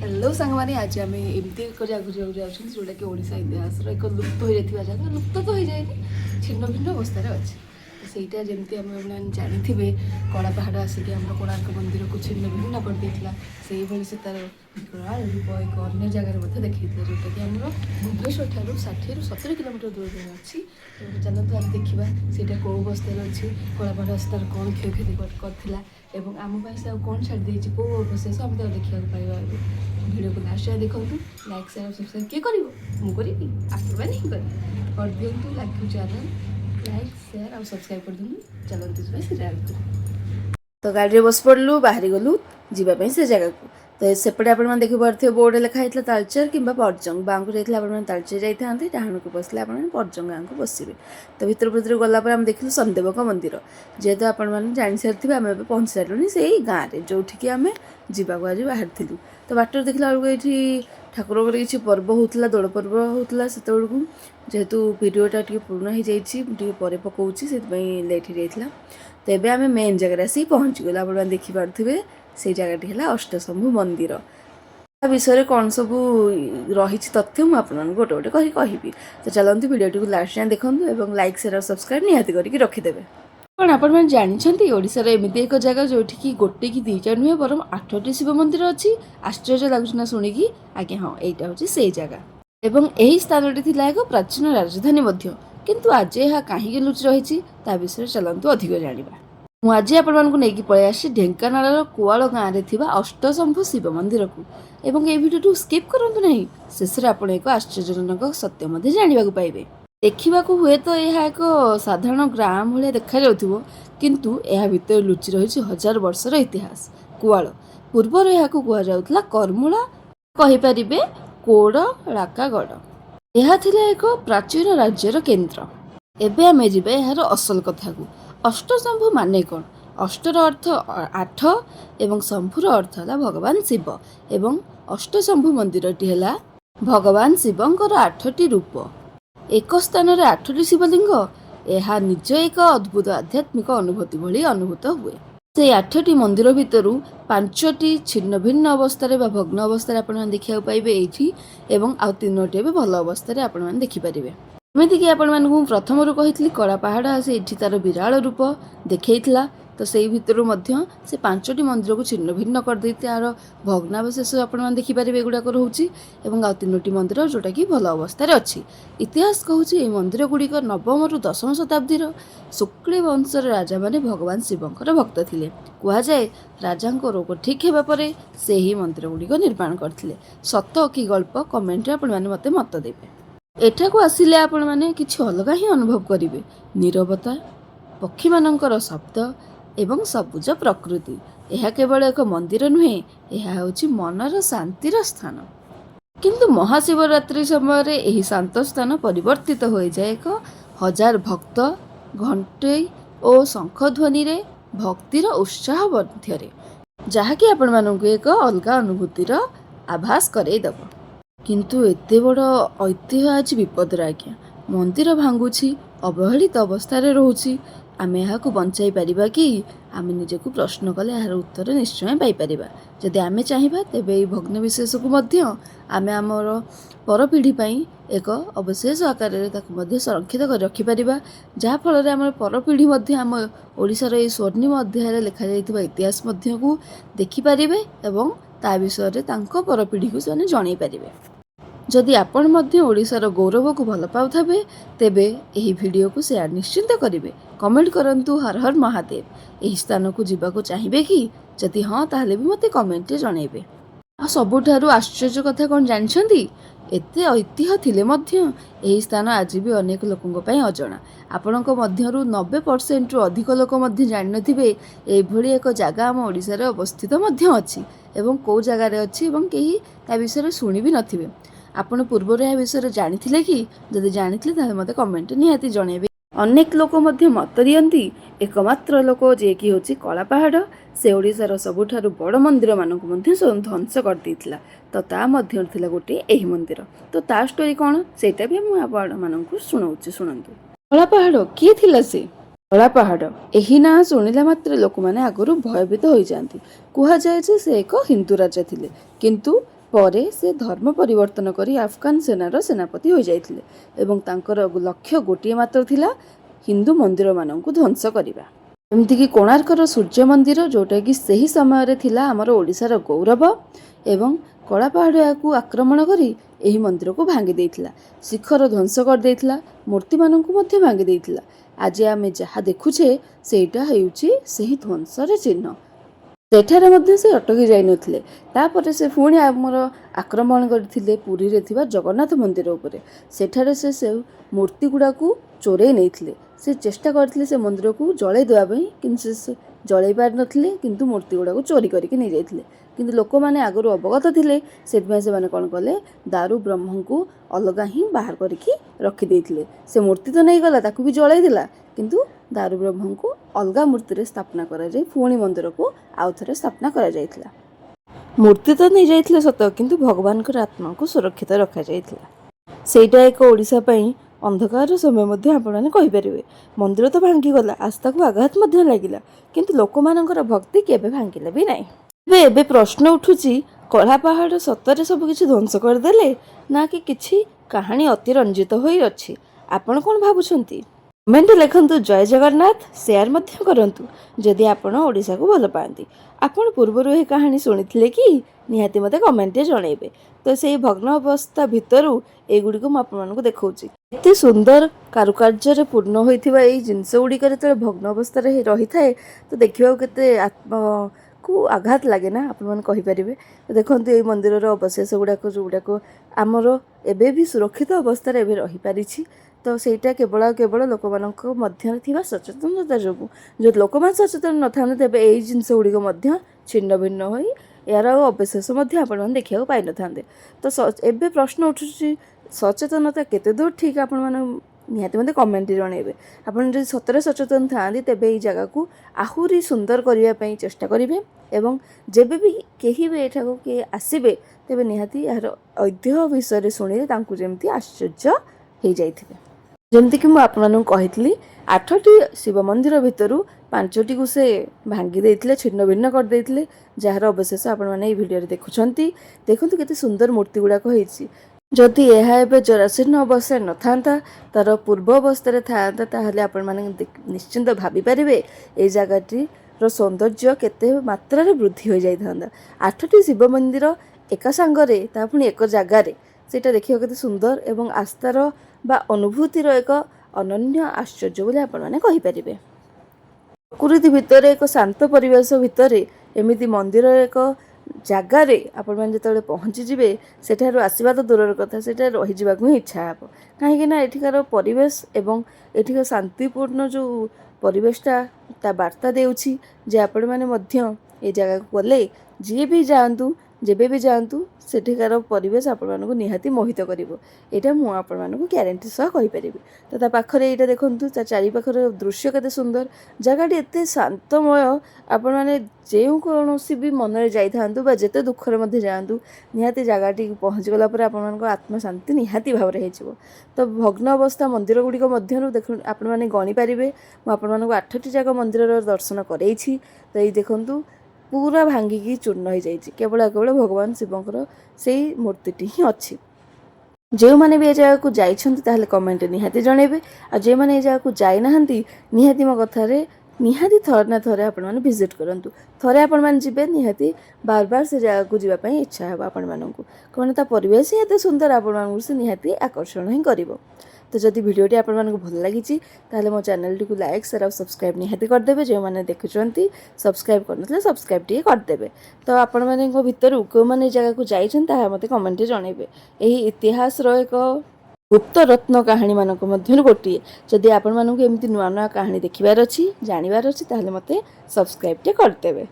Hello सांगमाने आज आम एमती एक जगह जाऊँ जोटा कि ओडिशा इतिहास एक लुप्त हो जाता जगह लुप्त तो हो जाए छिन्न भिन्न अवस्था अच्छे ସେଇଟା ଯେମିତି ଆମେ ଜାଣିଥିବେ କଳାପାହାଡ଼ ଆସିକି ଆମର କୋଣାର୍କ ମନ୍ଦିରକୁ ଛିନ୍ନ ଭିନ୍ନ କରିଦେଇଥିଲା ସେଇଭଳି ସେ ତା'ର ବିକରାଳ ରୂପ ଏକ ଅନ୍ୟ ଜାଗାରେ ମଧ୍ୟ ଦେଖାଇଥିଲା ଯେଉଁଟାକି ଆମର ଭୁବନେଶ୍ୱର ଠାରୁ 60-70 କିଲୋମିଟର ଦୂରରେ ଅଛି। ଚାଲନ୍ତୁ ଆମେ ଦେଖିବା ସେଇଟା କେଉଁ ଅବସ୍ଥାରେ ଅଛି, କଳାପାହାଡ଼ ଆସି ତା'ର କ'ଣ କ୍ଷୟକ୍ଷତି କରିଥିଲା ଏବଂ ଆମ ପାଇଁ ସେ ଆଉ କ'ଣ ଛାଡ଼ି ଦେଇଛି, କେଉଁ ଅବଶେଷ ଆମେ ତାକୁ ଦେଖିବାକୁ ପାଇବା। ଭିଡ଼ିଓକୁ ଲାଷ୍ଟ ଯାଏଁ ଦେଖନ୍ତୁ। ଲାଇକ୍ ସେୟାର ସବସ୍କ୍ରାଇବ୍ କିଏ କରିବ? ମୁଁ କରିବି, ଆପଣମାନେ ହିଁ କରିବେ। କରିଦିଅନ୍ତୁ ଲାଇକ୍ ଚ୍ୟାନେଲ୍ लाइक शेयर और सब्सक्राइब कर दूँ। चलते से तो गाड़ी बस पड़लु बाहरी गलु जावाई से जगह को तो सेपटे आप देखिपे बोर्ड लिखाई तालचेर कि परजंग बाँ को जाते आप तालचेर जाते डाण को बसले आप परजंग गाँव को बसवे। तो भितर भितर गलापर आम देखिलु शनिदेव मंदिर जेहेतु आप जानी सारी आम पहुँच सारूँ से गाँव में जो आम जावाक आज बाहर थी। तो बाटर देखला बेलू ये ठाकुर किसी पर्व होता दोल पर्व होता से जेहेतु भिडियोटा टी पूर्ण हो जाए पकाऊँगी से लेट हो जाता। तो ये आम मेन जगह आसिक पहुँचीगल आप देखिपे से जगह है अष्टशंभु मंदिर विषय कौन सब रही तथ्य मुझे गोटे गोटे कहि। तो चलते भिडियो लास्ट जाए देखूँ और लाइक शेयर और सब्सक्राइब निहाती करके रखिदेवे। कौन आप जानते ओडिशार एमती एक जगह जोटि गोटे कि दुईटा नुहे बर 8टी शिव मंदिर अच्छी। आश्चर्य लगुना शुणिकी आज्ञा हाँ यहाँ हूँ से जगह एवं यही स्थान टी एक प्राचीन राजधानी किंतु आज यह कहीं लुचि रही विषय चलतु अधिक जाना। मुझे आपको पलि आसी ढेंकानाल कुआल गाँव में थी अष्टशंभु शिव मंदिर को एवं ये भिडियो स्किप करूँ ना शेष में आप एक आश्चर्यजनक सत्य जानवा पाइबे। देखा हुए तो यह एक साधारण ग्राम भाया देखा किंतु यह भितर लुचि रही 1000 वर्षर इतिहास। कुआल पूर्वर यह कहुला करमुला कहीपर कोड़राकागढ़ यह एक प्राचीन राज्यर केन्द्र। एबे आमे जिबे यार असल कथा को अष्टशंभु माने कौन? अष्टर अर्थ 8 एवं शंभुर अर्थ है भगवान शिव एवं अष्टशंभु मंदिरटी है भगवान शिवंकर 8टी रूप एक स्थान 8टी शिवलिंग। यह निज एक अद्भुत आध्यात्मिक अनुभूति भली अनुभूत हुए। से 8टी मंदिर भितर 5टी छिन्न भिन्न अवस्था भग्न अवस्था आप देखा पाइबे ये एवं आउ 3टी भी भल अवस्था आप देखिपारे। एमतीक आपण प्रथम कही कलापाहाड़ से तार विराल रूप देखा तो से भितर से 5टी मंदिर को छिन्न भिन्न करदे तार भग्नावशेष आप देखिपारे एगुड़ाक रोचे और आउ 3टी मंदिर जोटा कि भल अवस्था अच्छी। इतिहास कहूँ ये मंदिर गुड़िक 9म रु 10म शताब्दीर शुक्ल वंशर राजा माने भगवान शिवंकर भक्त थिले। कहुए राजा रोग ठीक होगापर से ही मंदिर गुड़िक निर्माण करते। सत कि गल्प कमेंट आप मत देवे। एठाकू आसिले आपण माने किछि अलगा ही अनुभव करिवे। नीरवता पक्षी मानकर शब्द एवं सबुज प्रकृति यह केवल एक मंदिर नुहे यह होछि मनर शांतिर स्थान। किंतु महाशिवरात्रि समय यही शांत स्थान परिवर्तित हो जाए एक 1000 भक्त घंटे और शंखध्वनि रे भक्तिर उत्साह मध्य जहाँकि आपण मानक एक अलगा अनुभूतिर आभास करईदेव। किंतु एते बड़ ऐतिह्य आज विपदर आज्ञा मंदिर भांगुछि अवहेलित अवस्था रोची आम यहाँ बचाई पारिबा कि आम निजक प्रश्न कले यार उत्तर निश्चय पाइपर। जदि आम चाहिए तेबे ये भग्नविशेष को आम आमर परपीढ़ी एक अवशेष आकार संरक्षित कर रखिपर जहाँफल आम परपीढ़ी आम ओडिशार ये स्वर्णिम अध्याय लिखा जाइथिबा इतिहास को देखिपारे एवं ता विषय परपीढ़ी को से जन पारे। जदि आपण मध्य ओडिशार गौरव को भल पाउथाबे तेबे एही वीडियो को शेयर निश्चिंत करिवे। कमेंट करंतु हर हर महादेव। एही स्थान को जीवाको चाहिए कि जदि हाँ ताहले भी मते कमेंट जनइबे। आ सबुठारु आश्चर्य कथा कोन जानछंती एते ऐतिह्य थिले मध्य एही स्थान आज भी अनेक लोकंक पई अजणा। आपणक मध्यरु 90% रु अधिक लोक मध्य जानि नथिबे एभली एक जगह आम ओडिशारे अवस्थित मध्य अछि एवं को जगह रे अछि एवं केही ता विषय सुनि भी नथिबे। आपण पूर्वर यह विषय जानी कि जदि जानी मत कमेंट निहाती जनइबे। अनेक लोक मध्य मत दियंती एकमात्र लोक जे कि होची कलापाहाड़ से ओडिशार सबुठारु बड़ मंदिर मानक मध्य ध्वंस कर देइथिला। तो ता मध्य थिला गोटे एही मंदिर। तो ता स्टोरी कोन सेटा भी हम आपण मानकु सुनाउची सुनंतु। कलापाहाड़ किए थिला से? कलापाहाड़ एही ना सुनिला मात्र लोक माने आगरु भयभीत होई जांती। कुहा जाय जे से एक हिंदू राजा थिले किंतु ପରେ ସେ ଧର୍ମ ପରିବର୍ତ୍ତନ କରି ଆଫଗାନ ସେନାର ସେନାପତି ହୋଇଯାଇଥିଲେ ଏବଂ ତାଙ୍କର ଲକ୍ଷ୍ୟ ଗୋଟିଏ ମାତ୍ର ଥିଲା, ହିନ୍ଦୁ ମନ୍ଦିରମାନଙ୍କୁ ଧ୍ୱଂସ କରିବା। ଏମିତିକି କୋଣାର୍କର ସୂର୍ଯ୍ୟ ମନ୍ଦିର, ଯେଉଁଟାକି ସେହି ସମୟରେ ଥିଲା ଆମର ଓଡ଼ିଶାର ଗୌରବ, ଏବଂ କଳାପାହାଡ଼ ଏହାକୁ ଆକ୍ରମଣ କରି ଏହି ମନ୍ଦିରକୁ ଭାଙ୍ଗି ଦେଇଥିଲା, ଶିଖର ଧ୍ୱଂସ କରିଦେଇଥିଲା, ମୂର୍ତ୍ତିମାନଙ୍କୁ ମଧ୍ୟ ଭାଙ୍ଗି ଦେଇଥିଲା। ଆଜି ଆମେ ଯାହା ଦେଖୁଛେ ସେଇଟା ହେଉଛି ସେହି ଧ୍ୱଂସର ଚିହ୍ନ। ସେଠାରେ ମଧ୍ୟ ସେ ଅଟକି ଯାଇନଥିଲେ, ତାପରେ ସେ ପୁଣି ଆମର ଆକ୍ରମଣ କରିଥିଲେ ପୁରୀରେ ଥିବା ଜଗନ୍ନାଥ ମନ୍ଦିର ଉପରେ। ସେଠାରେ ସେ ମୂର୍ତ୍ତି ଗୁଡ଼ାକୁ ଚୋରେଇ ନେଇଥିଲେ। ସେ ଚେଷ୍ଟା କରିଥିଲେ ସେ ମନ୍ଦିରକୁ ଜଳେଇ ଦେବା ପାଇଁ, କିନ୍ତୁ ସେ ଜଳେଇ ପାରିନଥିଲେ, କିନ୍ତୁ ମୂର୍ତ୍ତି ଗୁଡ଼ାକୁ ଚୋରି କରିକି ନେଇଯାଇଥିଲେ। କିନ୍ତୁ ଲୋକମାନେ ଆଗରୁ ଅବଗତ ଥିଲେ, ସେଥିପାଇଁ ସେମାନେ କ'ଣ କଲେ, ଦାରୁ ବ୍ରହ୍ମଙ୍କୁ ଅଲଗା ହିଁ ବାହାର କରିକି ରଖିଦେଇଥିଲେ। ସେ ମୂର୍ତ୍ତି ତ ନେଇଗଲା, ତାକୁ ବି ଜଳେଇ ଦେଲା, କିନ୍ତୁ ଦାରୁ ବ୍ରହ୍ମଙ୍କୁ ଅଲଗା ମୂର୍ତ୍ତିରେ ସ୍ଥାପନା କରାଯାଇ ପୁଣି ମନ୍ଦିରକୁ ଆଉ ଥରେ ସ୍ଥାପନା କରାଯାଇଥିଲା। ମୂର୍ତ୍ତି ତ ନେଇଯାଇଥିଲେ ସତ, କିନ୍ତୁ ଭଗବାନଙ୍କର ଆତ୍ମାକୁ ସୁରକ୍ଷିତ ରଖାଯାଇଥିଲା। ସେଇଟା ଏକ ଓଡ଼ିଶା ପାଇଁ ଅନ୍ଧକାର ସମୟ ମଧ୍ୟ ଆପଣମାନେ କହିପାରିବେ। ମନ୍ଦିର ତ ଭାଙ୍ଗିଗଲା, ଆସ୍ଥାକୁ ଆଘାତ ମଧ୍ୟ ଲାଗିଲା, କିନ୍ତୁ ଲୋକମାନଙ୍କର ଭକ୍ତି କେବେ ଭାଙ୍ଗିଲା ବି ନାହିଁ। ଏବେ ପ୍ରଶ୍ନ ଉଠୁଛି, କଳାପାହାଡ଼ ସତରେ ସବୁ କିଛି ଧ୍ୱଂସ କରିଦେଲେ, ନା କି କିଛି କାହାଣୀ ଅତିରଞ୍ଜିତ ହୋଇ ଅଛି? ଆପଣ କ'ଣ ଭାବୁଛନ୍ତି? କମେଣ୍ଟ ଲେଖନ୍ତୁ। ଜୟ ଜଗନ୍ନାଥ। ସେୟାର ମଧ୍ୟ କରନ୍ତୁ ଯଦି ଆପଣ ଓଡ଼ିଶାକୁ ଭଲ ପାଆନ୍ତି। ଆପଣ ପୂର୍ବରୁ ଏହି କାହାଣୀ ଶୁଣିଥିଲେ କି? ନିହାତି ମୋତେ କମେଣ୍ଟରେ ଜଣାଇବେ। ତ ସେଇ ଭଗ୍ନ ଅବସ୍ଥା ଭିତରୁ ଏଗୁଡ଼ିକୁ ମୁଁ ଆପଣମାନଙ୍କୁ ଦେଖାଉଛି। ଏତେ ସୁନ୍ଦର କାରୁକାର୍ଯ୍ୟରେ ପୂର୍ଣ୍ଣ ହୋଇଥିବା ଏଇ ଜିନିଷ ଗୁଡ଼ିକ ଯେତେବେଳେ ଭଗ୍ନ ଅବସ୍ଥାରେ ରହିଥାଏ, ତ ଦେଖିବାକୁ କେତେ ଆତ୍ମାକୁ ଆଘାତ ଲାଗେ ନା, ଆପଣମାନେ କହିପାରିବେ। ଦେଖନ୍ତୁ ଏଇ ମନ୍ଦିରର ଅବଶେଷ ଗୁଡ଼ାକ, ଯେଉଁଗୁଡ଼ାକ ଆମର ଏବେ ବି ସୁରକ୍ଷିତ ଅବସ୍ଥାରେ ଏବେ ରହିପାରିଛି, ତ ସେଇଟା କେବଳ ଲୋକମାନଙ୍କ ମଧ୍ୟରେ ଥିବା ସଚେତନତା ଯୋଗୁଁ। ଯଦି ଲୋକମାନେ ସଚେତନ ନଥାନ୍ତେ, ତେବେ ଏଇ ଜିନିଷ ଗୁଡ଼ିକ ମଧ୍ୟ ଛିନ୍ନ ଭିନ୍ନ ହୋଇ ଏହାର ଅବଶେଷ ମଧ୍ୟ ଆପଣମାନେ ଦେଖିବାକୁ ପାଇନଥାନ୍ତେ। ତ ଏବେ ପ୍ରଶ୍ନ ଉଠୁଛି, ସଚେତନତା କେତେ ଦୂର ଠିକ୍? ଆପଣମାନେ ନିହାତି ମୋତେ କମେଣ୍ଟରେ ଜଣାଇବେ। ଆପଣ ଯଦି ସତରେ ସଚେତନ ଥାଆନ୍ତି, ତେବେ ଏଇ ଜାଗାକୁ ଆହୁରି ସୁନ୍ଦର କରିବା ପାଇଁ ଚେଷ୍ଟା କରିବେ, ଏବଂ ଯେବେ ବି କେହି ବି ଏଠାକୁ କିଏ ଆସିବେ, ତେବେ ନିହାତି ଏହାର ଐତିହ୍ୟ ବିଷୟରେ ଶୁଣିଲେ ତାଙ୍କୁ ଯେମିତି ଆଶ୍ଚର୍ଯ୍ୟ ହେଇଯାଇଥିବେ। ଯେମିତିକି ମୁଁ ଆପଣମାନଙ୍କୁ କହିଥିଲି, 8ଟି ଶିବ ମନ୍ଦିର ଭିତରୁ 5ଟିକୁ ସେ ଭାଙ୍ଗି ଦେଇଥିଲେ, ଛିନ୍ନ ଭିନ୍ନ କରିଦେଇଥିଲେ, ଯାହାର ଅବଶେଷ ଆପଣମାନେ ଏହି ଭିଡ଼ିଓରେ ଦେଖୁଛନ୍ତି। ଦେଖନ୍ତୁ କେତେ ସୁନ୍ଦର ମୂର୍ତ୍ତି ଗୁଡ଼ାକ ହେଇଛି। ଯଦି ଏହା ଏବେ ଜରାଶୀର୍ଣ୍ଣ ଅବସ୍ଥାରେ ନଥାନ୍ତା, ତାର ପୂର୍ବ ଅବସ୍ଥାରେ ଥାଆନ୍ତା, ତାହେଲେ ଆପଣମାନେ ନିଶ୍ଚିନ୍ତ ଭାବିପାରିବେ ଏଇ ଜାଗାଟିର ସୌନ୍ଦର୍ଯ୍ୟ କେତେ ମାତ୍ରାରେ ବୃଦ୍ଧି ହୋଇଯାଇଥାନ୍ତା। 8ଟି ଶିବ ମନ୍ଦିର ଏକା ସାଙ୍ଗରେ, ତା ପୁଣି ଏକ ଜାଗାରେ, ସେଇଟା ଦେଖିବାକୁ କେତେ ସୁନ୍ଦର ଏବଂ ଆସ୍ଥାର ବା ଅନୁଭୂତିର ଏକ ଅନନ୍ୟ ଆଶ୍ଚର୍ଯ୍ୟ ବୋଲି ଆପଣମାନେ କହିପାରିବେ। ପ୍ରକୃତି ଭିତରେ, ଏକ ଶାନ୍ତ ପରିବେଶ ଭିତରେ, ଏମିତି ମନ୍ଦିର ଏକ ଜାଗାରେ ଆପଣମାନେ ଯେତେବେଳେ ପହଞ୍ଚିଯିବେ, ସେଠାରୁ ଆସିବା ତ ଦୂରର କଥା, ସେଠାରେ ରହିଯିବାକୁ ହିଁ ଇଚ୍ଛା ହେବ। କାହିଁକିନା ଏଠିକାର ପରିବେଶ ଏବଂ ଏଠିକାର ଶାନ୍ତିପୂର୍ଣ୍ଣ ଯେଉଁ ପରିବେଶଟା ତା ବାର୍ତ୍ତା ଦେଉଛି ଯେ ଆପଣମାନେ ମଧ୍ୟ ଏ ଜାଗାକୁ ଗଲେ, ଯିଏ ବି ଯାଆନ୍ତୁ, ଯେବେ ବି ଯାଆନ୍ତୁ, ସେଠିକାର ପରିବେଶ ଆପଣମାନଙ୍କୁ ନିହାତି ମୋହିତ କରିବ। ଏଇଟା ମୁଁ ଆପଣମାନଙ୍କୁ ଗ୍ୟାରେଣ୍ଟି ସହ କହିପାରିବି। ତ ତା ପାଖରେ ଏଇଟା ଦେଖନ୍ତୁ, ତା ଚାରିପାଖର ଦୃଶ୍ୟ କେତେ ସୁନ୍ଦର। ଜାଗାଟି ଏତେ ଶାନ୍ତମୟ, ଆପଣମାନେ ଯେଉଁ କୌଣସି ବି ମନରେ ଯାଇଥାନ୍ତୁ ବା ଯେତେ ଦୁଃଖରେ ମଧ୍ୟ ଯାଆନ୍ତୁ, ନିହାତି ଜାଗାଟି ପହଞ୍ଚିଗଲା ପରେ ଆପଣମାନଙ୍କ ଆତ୍ମଶାନ୍ତି ନିହାତି ଭାବରେ ହେଇଯିବ। ତ ଭଗ୍ନ ଅବସ୍ଥା ମନ୍ଦିର ଗୁଡ଼ିକ ମଧ୍ୟରୁ ଆପଣମାନେ ଗଣିପାରିବେ, ମୁଁ ଆପଣମାନଙ୍କୁ 8ଟି ଯାକ ମନ୍ଦିରର ଦର୍ଶନ କରେଇଛି। ତ ଏଇ ଦେଖନ୍ତୁ, ପୁରା ଭାଙ୍ଗିକି ଚୂର୍ଣ୍ଣ ହୋଇଯାଇଛି, କେବଳ ଭଗବାନ ଶିବଙ୍କର ସେଇ ମୂର୍ତ୍ତିଟି ହିଁ ଅଛି। ଯେଉଁମାନେ ବି ଏ ଜାଗାକୁ ଯାଇଛନ୍ତି, ତାହେଲେ କମେଣ୍ଟରେ ନିହାତି ଜଣାଇବେ। ଆଉ ଯେଉଁମାନେ ଏ ଜାଗାକୁ ଯାଇନାହାନ୍ତି, ନିହାତି ମୋ କଥାରେ ନିହାତି ଥରେ ନା ଥରେ ଆପଣମାନେ ଭିଜିଟ୍ କରନ୍ତୁ। ଥରେ ଆପଣମାନେ ଯିବେ, ନିହାତି ବାରବାର ସେ ଜାଗାକୁ ଯିବା ପାଇଁ ଇଚ୍ଛା ହେବ ଆପଣମାନଙ୍କୁ, କାରଣ ତା ପରିବେଶ ହିଁ ଏତେ ସୁନ୍ଦର, ଆପଣମାନଙ୍କୁ ସେ ନିହାତି ଆକର୍ଷଣ ହିଁ କରିବ। ତ ଯଦି ଭିଡ଼ିଓଟି ଆପଣମାନଙ୍କୁ ଭଲ ଲାଗିଛି, ତାହେଲେ ମୋ ଚ୍ୟାନେଲଟିକୁ ଲାଇକ୍, ସେୟାର ଆଉ ସବସ୍କ୍ରାଇବ୍ ନିହାତି କରିଦେବେ। ଯେଉଁମାନେ ଦେଖୁଛନ୍ତି, ସବସ୍କ୍ରାଇବ୍ କରିନଥିଲେ ସବସ୍କ୍ରାଇବ୍ ଟିକେ କରିଦେବେ। ତ ଆପଣମାନଙ୍କ ଭିତରୁ କେଉଁମାନେ ଏ ଜାଗାକୁ ଯାଇଛନ୍ତି, ତାହା ମୋତେ କମେଣ୍ଟରେ ଜଣାଇବେ। ଏହି ଇତିହାସର ଏକ ଗୁପ୍ତ ରତ୍ନ କାହାଣୀମାନଙ୍କ ମଧ୍ୟରୁ ଗୋଟିଏ। ଯଦି ଆପଣମାନଙ୍କୁ ଏମିତି ନୂଆ ନୂଆ କାହାଣୀ ଦେଖିବାର ଅଛି, ଜାଣିବାର ଅଛି, ତାହେଲେ ମୋତେ ସବସ୍କ୍ରାଇବ୍ଟେ କରିଦେବେ।